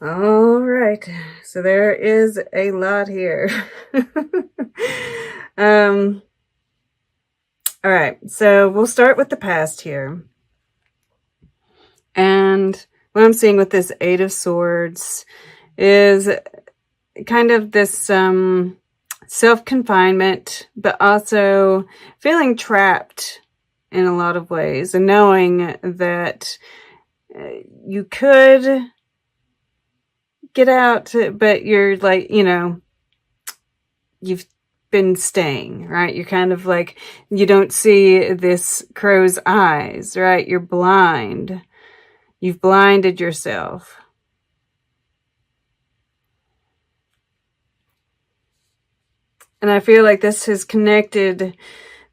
All right. So there is a lot here. um, all right. So we'll start with the past here. And what I'm seeing with this Eight of Swords is kind of this self-confinement, but also feeling trapped in a lot of ways, and knowing that you could get out, but you're like, you've been staying, right? You're kind of like, you don't see this crow's eyes, right? You're blind. You've blinded yourself. And I feel like this is connected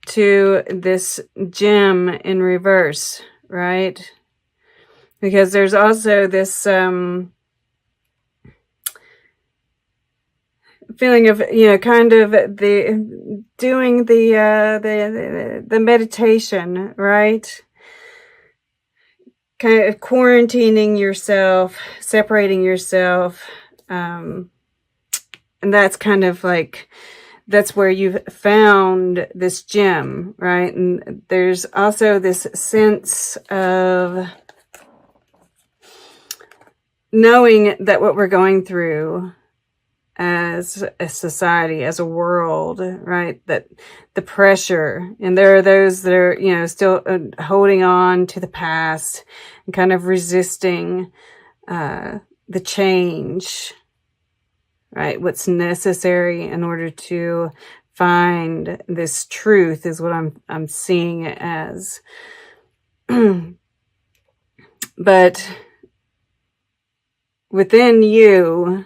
to this gem in reverse, right? Because there's also this feeling of, kind of the doing the meditation, right? Kind of quarantining yourself, separating yourself, and that's kind of like, that's where you've found this gem, right? And there's also this sense of knowing that what we're going through as a society, as a world, right? That the pressure, and there are those that are, still holding on to the past and kind of resisting the change, right? What's necessary in order to find this truth is what I'm seeing it as. But within you,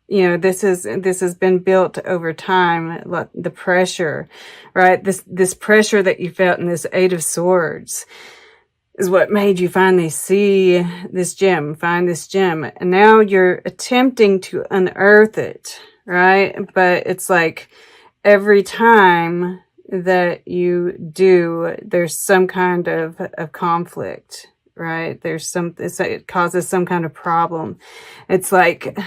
this has been built over time. The pressure, right? This pressure that you felt in this Eight of Swords is what made you finally see this gem, find this gem. And now you're attempting to unearth it, right? But it's like every time that you do, there's some kind of conflict, right? It causes some kind of problem. It's like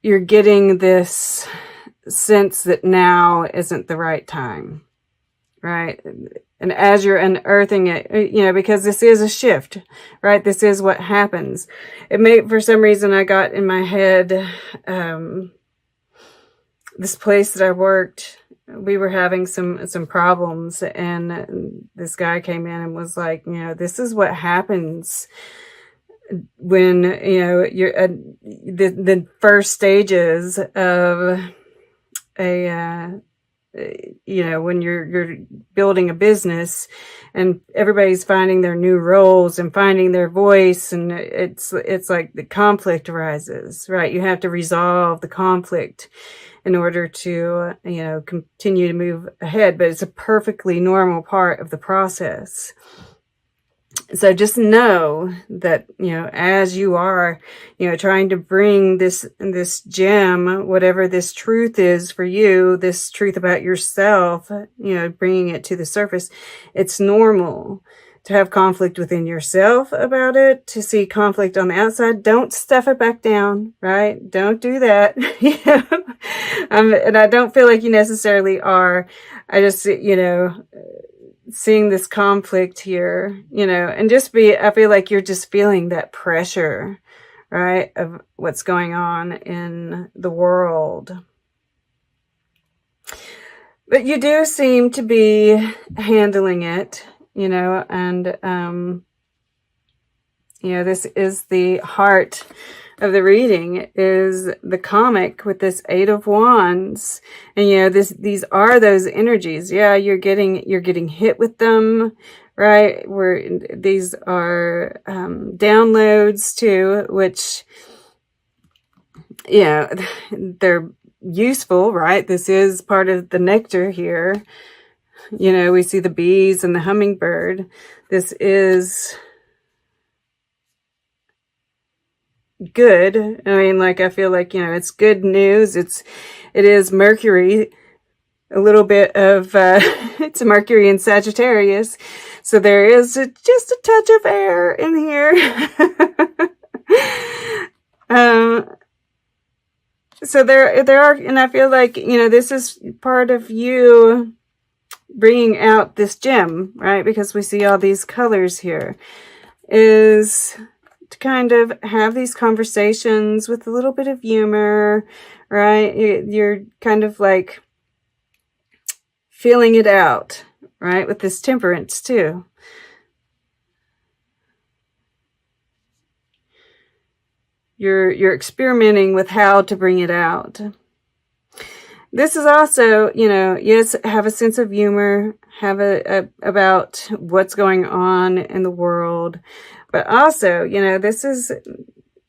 you're getting this sense that now isn't the right time, right? And as you're unearthing it, because this is a shift, right? This is what happens. For some reason, I got in my head, this place that I worked, we were having some problems, and this guy came in and was like, this is what happens when, you're the first stages of when you're building a business and everybody's finding their new roles and finding their voice, and it's like the conflict arises, right? You have to resolve the conflict in order to, continue to move ahead, but it's a perfectly normal part of the process. So just know that, as you are, trying to bring this gem, whatever this truth is for you, this truth about yourself, bringing it to the surface, it's normal to have conflict within yourself about it, to see conflict on the outside. Don't stuff it back down, right? Don't do that. And I don't feel like you necessarily are. I just, seeing this conflict here, and I feel like you're just feeling that pressure, right, of what's going on in the world. But you do seem to be handling it, and, this is the heart of the reading, is the comic with this Eight of Wands. And these are those energies. Yeah, you're getting hit with them, right? These are downloads too, which, they're useful, right? This is part of the nectar here. We see the bees and the hummingbird. This is good. I mean, I feel like, it's good news. It is Mercury a little bit of, it's Mercury in Sagittarius. So there is just a touch of air in here. So there are, and I feel like, this is part of you bringing out this gem, right? Because we see all these colors here, is to kind of have these conversations with a little bit of humor, right? You're kind of like feeling it out, right? With this temperance too. You're experimenting with how to bring it out. This is also, yes, have a sense of humor, have about what's going on in the world, but also, this is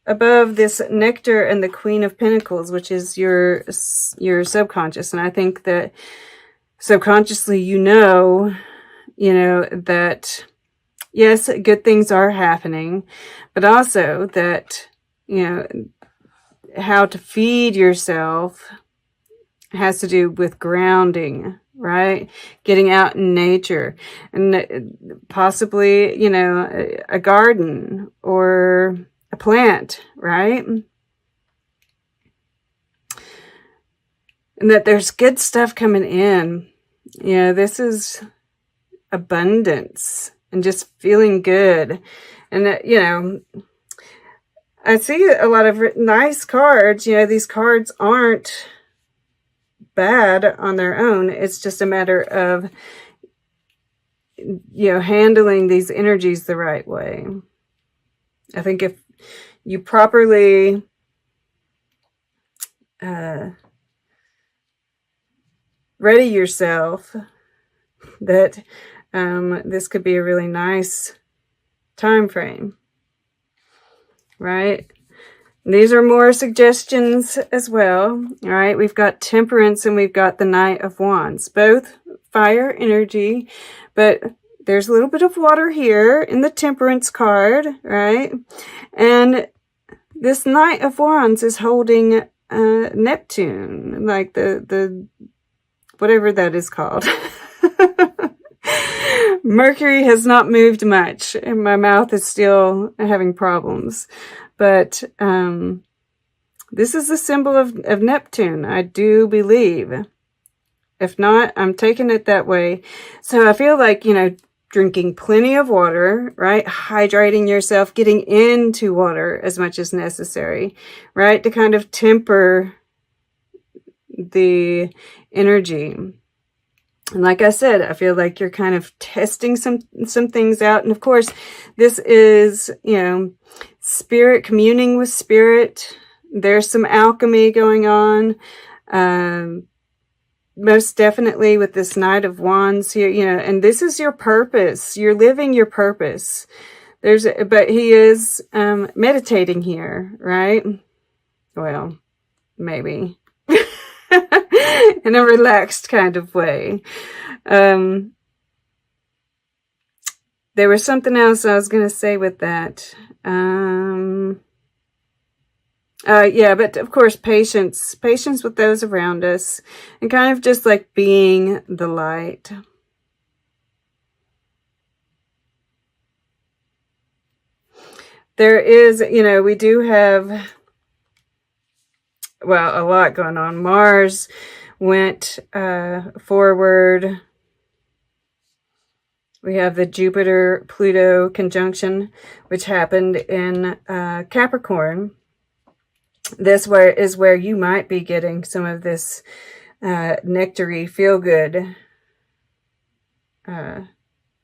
above this nectar and the Queen of Pentacles, which is your subconscious. And I think that subconsciously, that yes, good things are happening, but also that, how to feed yourself has to do with grounding, right? Getting out in nature, and possibly, a garden or a plant, right? And that there's good stuff coming in. This is abundance and just feeling good. And, I see a lot of nice cards. These cards aren't bad on their own. It's just a matter of, handling these energies the right way. I think if you properly ready yourself, that this could be a really nice time frame, right? These are more suggestions as well. All right, we've got Temperance and we've got the Knight of Wands, both fire energy, but there's a little bit of water here in the Temperance card, right? And this Knight of Wands is holding Neptune, like the whatever that is called. Mercury has not moved much, and my mouth is still having problems. But this is the symbol of Neptune, I do believe. If not, I'm taking it that way. So I feel like, drinking plenty of water, right? Hydrating yourself, getting into water as much as necessary, right? To kind of temper the energy. And like I said, I feel like you're kind of testing some things out. And of course, this is, spirit, communing with spirit. There's some alchemy going on. Most definitely with this Knight of Wands here, and this is your purpose. You're living your purpose. But he is meditating here, right? Well, maybe. In a relaxed kind of way. There was something else I was going to say with that. Yeah, but of course, patience with those around us, and kind of just like being the light. There is, we do have, well, a lot going on. Mars went forward. We have the Jupiter-Pluto conjunction, which happened in Capricorn. This is where you might be getting some of this nectary, feel-good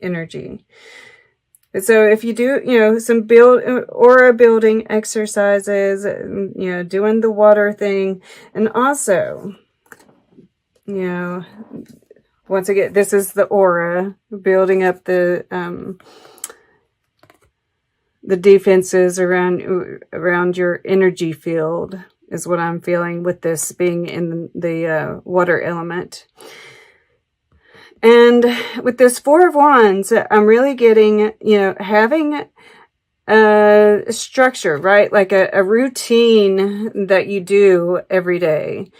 energy. So if you do, some aura building exercises, doing the water thing, and also, once again, this is the aura, building up the defenses around your energy field is what I'm feeling with this being in the water element. And with this Four of Wands, I'm really getting, having a structure, right? Like a routine that you do every day.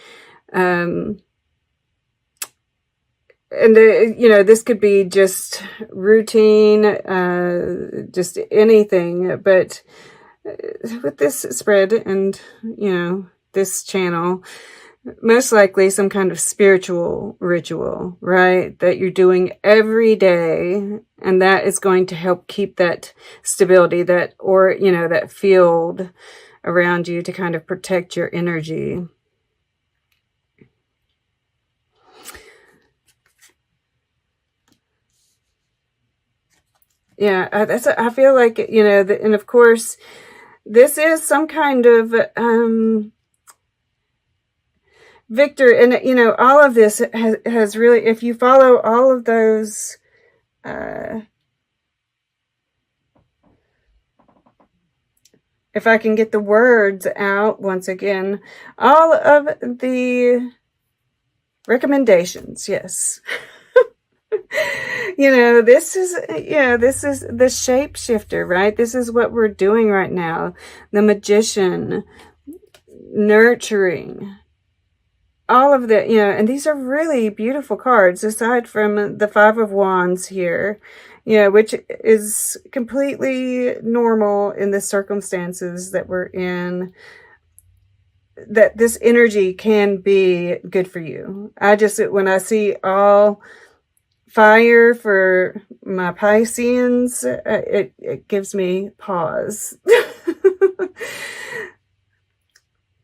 and you know, this could be just routine, just anything, but with this spread and, you know, this channel, most likely some kind of spiritual ritual, right? That you're doing every day. And that is going to help keep that stability, that, or, you know, that field around you to kind of protect your energy. Yeah, I feel like, you know, and of course, this is some kind of, Victor, and you know, all of this has really, if you follow all of those, if I can get the words out once again, all of the recommendations, yes. You know, this is the shapeshifter, right? This is what we're doing right now. The magician, nurturing, all of the, you know, and these are really beautiful cards, aside from the Five of Wands here, you know, which is completely normal in the circumstances that we're in, that this energy can be good for you. When I see all fire for my Pisceans, it gives me pause.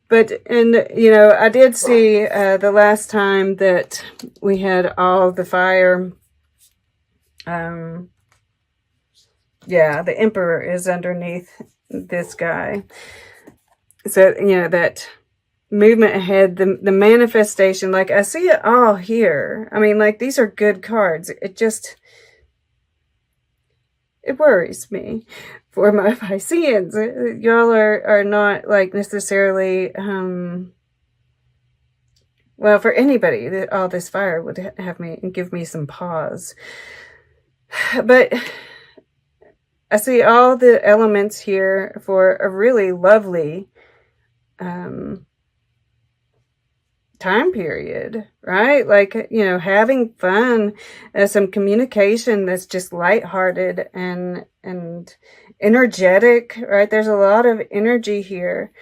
But, and, you know, I did see the last time that we had all the fire, yeah, the Emperor is underneath this guy. So, you know, that movement ahead, the manifestation, like I see it all here. I mean, like, these are good cards. It worries me for my Pisceans. Y'all are not like necessarily, well, for anybody, all this fire would have me and give me some pause. But I see all the elements here for a really lovely time period, right? Like, you know, having fun, some communication that's just lighthearted and energetic, right? There's a lot of energy here.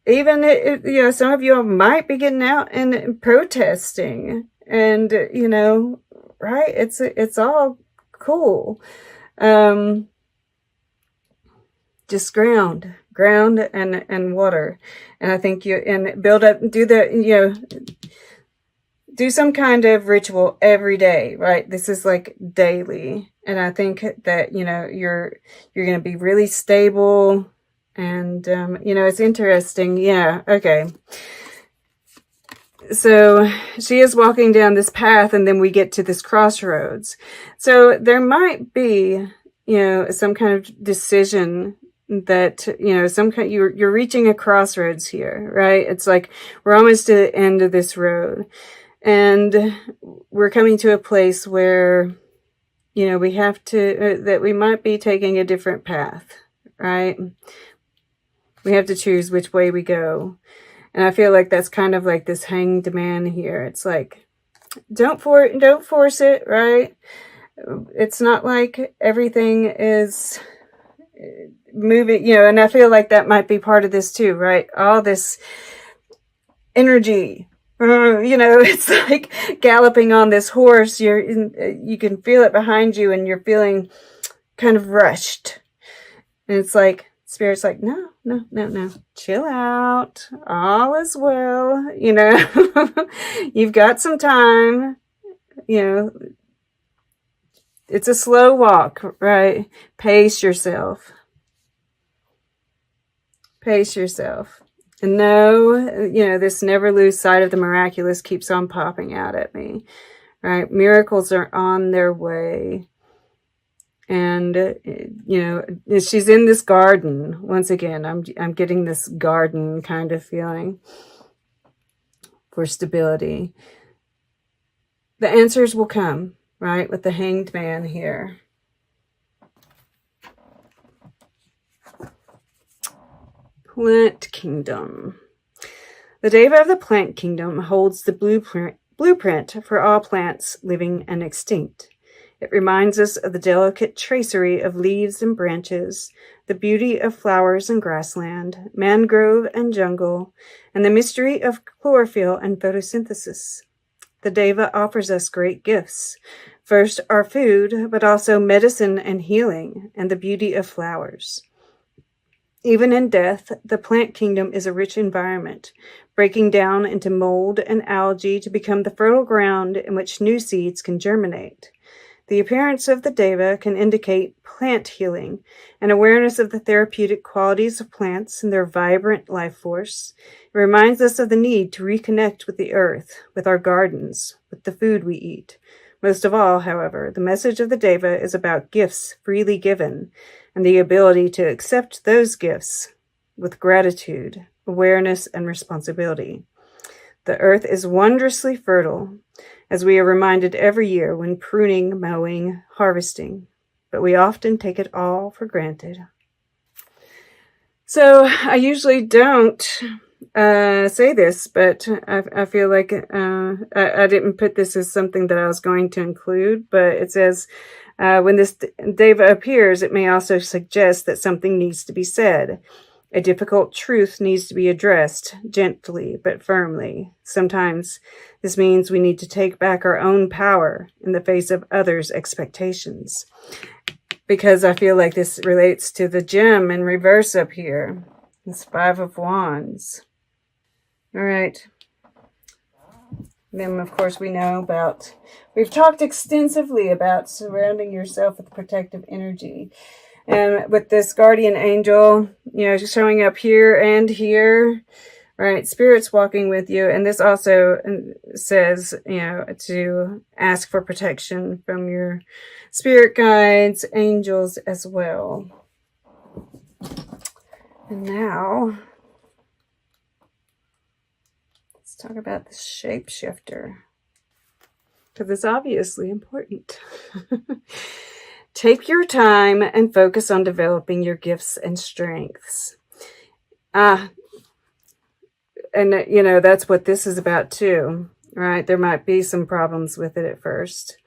Even, you know, some of you might be getting out and protesting, and, you know, right? It's all cool. Just ground and water. And I think build up, do some kind of ritual every day, right? This is like daily. And I think that, you know, you're going to be really stable. And, you know, it's interesting. Yeah. Okay. So she is walking down this path, and then we get to this crossroads. So there might be, you know, some kind of decision that, you know, you're reaching a crossroads here, right? It's like we're almost to the end of this road, and we're coming to a place where, you know, we have to, that we might be taking a different path, right? We have to choose which way we go. And I feel like that's kind of like this hanged man here. It's like, don't force it, right? It's not like everything is moving, you know, and I feel like that might be part of this too, right? All this energy, you know, it's like galloping on this horse. You can feel it behind you, and you're feeling kind of rushed. And it's like, Spirit's like, no, chill out. All is well. You know, you've got some time. You know, it's a slow walk, right? Pace yourself. Pace yourself. And no, you know, this never lose sight of the miraculous keeps on popping out at me, right? Miracles are on their way. And, you know, she's in this garden. Once again, I'm getting this garden kind of feeling for stability. The answers will come, right? With the hanged man here. Plant Kingdom. The Deva of the Plant Kingdom holds the blueprint for all plants living and extinct. It reminds us of the delicate tracery of leaves and branches, the beauty of flowers and grassland, mangrove and jungle, and the mystery of chlorophyll and photosynthesis. The Deva offers us great gifts. First, our food, but also medicine and healing, and the beauty of flowers. Even in death, the plant kingdom is a rich environment, breaking down into mold and algae to become the fertile ground in which new seeds can germinate. The appearance of the Deva can indicate plant healing, an awareness of the therapeutic qualities of plants and their vibrant life force. It reminds us of the need to reconnect with the earth, with our gardens, with the food we eat. Most of all, however, the message of the Deva is about gifts freely given and the ability to accept those gifts with gratitude, awareness, and responsibility. The earth is wondrously fertile, as we are reminded every year when pruning, mowing, harvesting, but we often take it all for granted. So I usually don't say this, but I feel like I didn't put this as something that I was going to include, but it says, when this Deva appears, it may also suggest that something needs to be said. A difficult truth needs to be addressed gently but firmly. Sometimes this means we need to take back our own power in the face of others' expectations. Because I feel like this relates to the gem in reverse up here. It's 5 of Wands. All right. Then, of course, we've talked extensively about surrounding yourself with protective energy. And with this guardian angel, showing up here and here, right? Spirit's walking with you. And this also says, to ask for protection from your spirit guides, angels as well. And now, let's talk about the shapeshifter, because it's obviously important. Take your time and focus on developing your gifts and strengths. And, that's what this is about too, right? There might be some problems with it at first.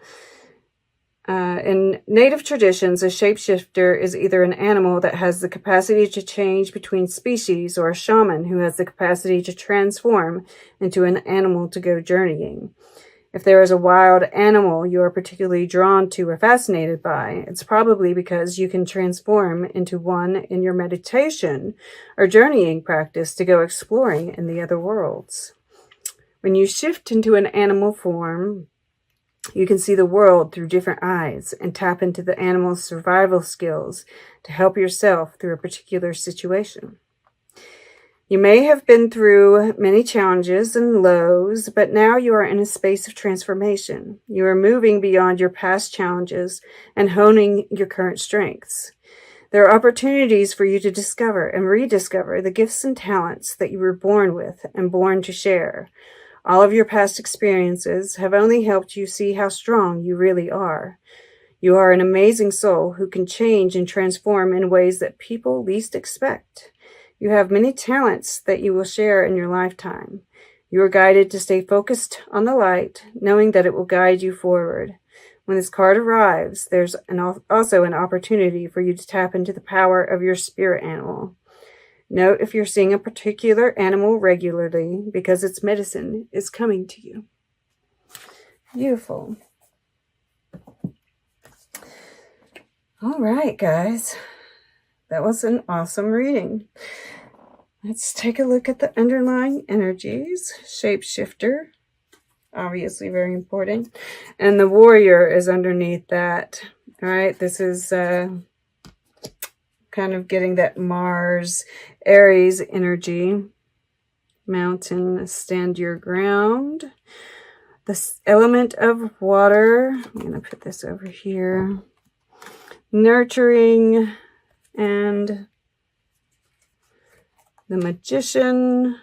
In native traditions, a shapeshifter is either an animal that has the capacity to change between species or a shaman who has the capacity to transform into an animal to go journeying. If there is a wild animal you are particularly drawn to or fascinated by, it's probably because you can transform into one in your meditation or journeying practice to go exploring in the other worlds. When you shift into an animal form, you can see the world through different eyes and tap into the animal's survival skills to help yourself through a particular situation. You may have been through many challenges and lows, but now you are in a space of transformation. You are moving beyond your past challenges and honing your current strengths. There are opportunities for you to discover and rediscover the gifts and talents that you were born with and born to share. All of your past experiences have only helped you see how strong you really are. You are an amazing soul who can change and transform in ways that people least expect. You have many talents that you will share in your lifetime. You are guided to stay focused on the light, knowing that it will guide you forward. When this card arrives, there's also an opportunity for you to tap into the power of your spirit animal. Note if you're seeing a particular animal regularly, because its medicine is coming to you. Beautiful. All right, guys. That was an awesome reading. Let's take a look at the underlying energies. Shapeshifter, obviously very important. And the warrior is underneath that. All right, this is kind of getting that Mars, Aries energy. Mountain, stand your ground. The element of water. I'm going to put this over here. Nurturing. And the Magician.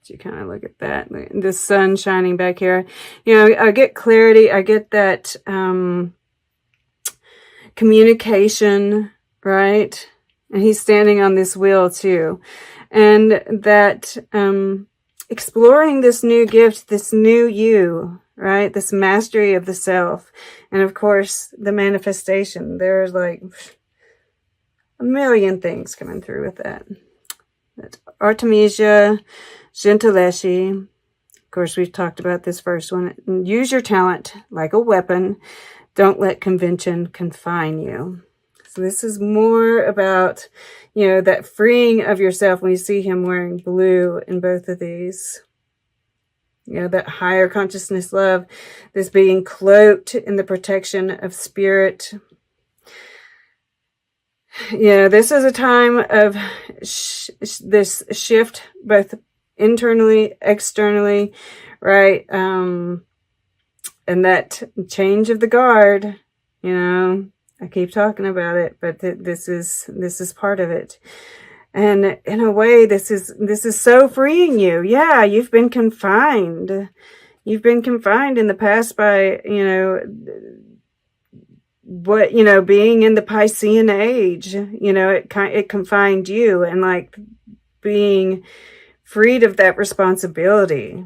You kind of look at that. The sun shining back here. I get clarity. I get that communication, right? And he's standing on this wheel too. And that exploring this new gift, this new you, right? This mastery of the self. And of course, the manifestation. There's like a million things coming through with that. That's Artemisia Gentileschi. Of course, we've talked about this first one. Use your talent like a weapon. Don't let convention confine you. So this is more about, you know, that freeing of yourself when you see him wearing blue in both of these. You know, that higher consciousness love, this being cloaked in the protection of spirit. Yeah, this is a time of this shift, both internally, externally, right? And that change of the guard, you know, I keep talking about it, but this is part of it. And in a way, this is so freeing you. Yeah, you've been confined. You've been confined in the past by, you know, what, you know, being in the Piscean age, you know, it confined you, and like being freed of that responsibility,